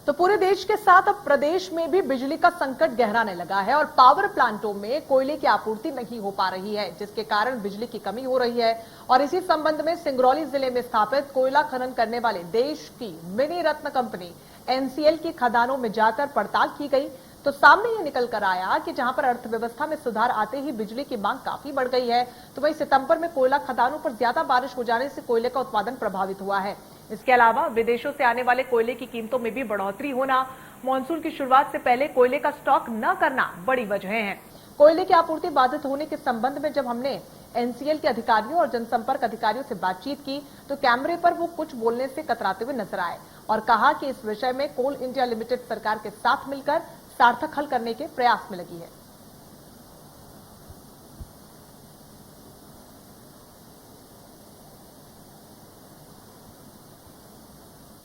तो पूरे देश के साथ अब प्रदेश में भी बिजली का संकट गहराने लगा है और पावर प्लांटों में कोयले की आपूर्ति नहीं हो पा रही है, जिसके कारण बिजली की कमी हो रही है। और इसी संबंध में सिंगरौली जिले में स्थापित कोयला खनन करने वाले देश की मिनी रत्न कंपनी एनसीएल की खदानों में जाकर पड़ताल की गई तो सामने ये निकल कर आया कि जहां पर अर्थव्यवस्था में सुधार आते ही बिजली की मांग काफी बढ़ गई है। तो वहीं सितंबर में कोयला खदानों पर ज्यादा बारिश हो जाने से कोयले का उत्पादन प्रभावित हुआ है। इसके अलावा विदेशों से आने वाले कोयले की कीमतों में भी बढ़ोतरी होना, मानसून की शुरुआत से पहले कोयले का स्टॉक न करना बड़ी वजह है। कोयले की आपूर्ति बाधित होने के संबंध में जब हमने एनसीएल के अधिकारियों और जनसंपर्क अधिकारियों से बातचीत की तो कैमरे पर वो कुछ बोलने से कतराते हुए नजर आए और कहा कि इस विषय में कोल इंडिया लिमिटेड सरकार के साथ मिलकर सार्थक हल करने के प्रयास में लगी है।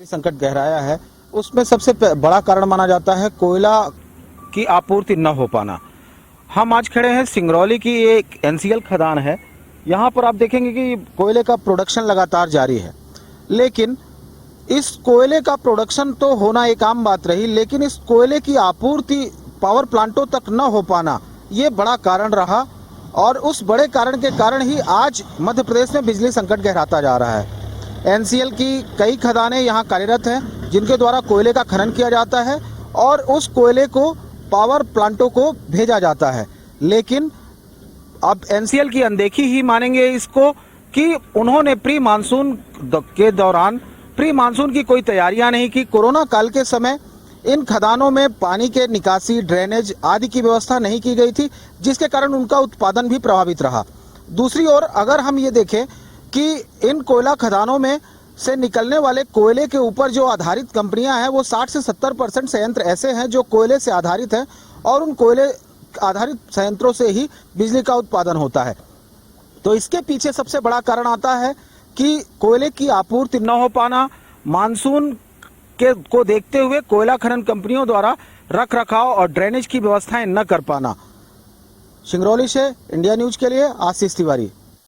संकट गहराया है, उसमें सबसे बड़ा कारण माना जाता है कोयला की आपूर्ति न हो पाना। हम आज खड़े हैं सिंगरौली की एक एनसीएल खदान है। यहाँ पर आप देखेंगे कि कोयले का प्रोडक्शन लगातार जारी है, लेकिन इस कोयले का प्रोडक्शन तो होना एक आम बात रही, लेकिन इस कोयले की आपूर्ति पावर प्लांटों तक न हो पाना ये बड़ा कारण रहा और उस बड़े कारण के कारण ही आज मध्य प्रदेश में बिजली संकट गहराता जा रहा है। एनसीएल की कई खदानें यहाँ कार्यरत हैं जिनके द्वारा कोयले का खनन किया जाता है और उस कोयले को पावर प्लांटों को भेजा जाता है, लेकिन अब एनसीएल की अनदेखी ही मानेंगे इसको कि उन्होंने प्री मानसून के दौरान प्री मानसून की कोई तैयारियां नहीं की। कोरोना काल के समय इन खदानों में पानी के निकासी, ड्रेनेज आदि की व्यवस्था नहीं की गई थी, जिसके कारण उनका उत्पादन भी प्रभावित रहा। दूसरी ओर अगर हम ये देखें कि इन कोयला खदानों में से निकलने वाले कोयले के ऊपर जो आधारित कंपनियां हैं वो 60 से 70% संयंत्र ऐसे हैं जो कोयले से आधारित हैं और उन कोयले आधारित संयंत्रों से ही बिजली का उत्पादन होता है। तो इसके पीछे सबसे बड़ा कारण आता है कि कोयले की आपूर्ति न हो पाना, मानसून को देखते हुए कोयला खनन कंपनियों द्वारा रख रखाव और ड्रेनेज की व्यवस्थाएं न कर पाना। सिंगरौली से इंडिया न्यूज के लिए आशीष तिवारी।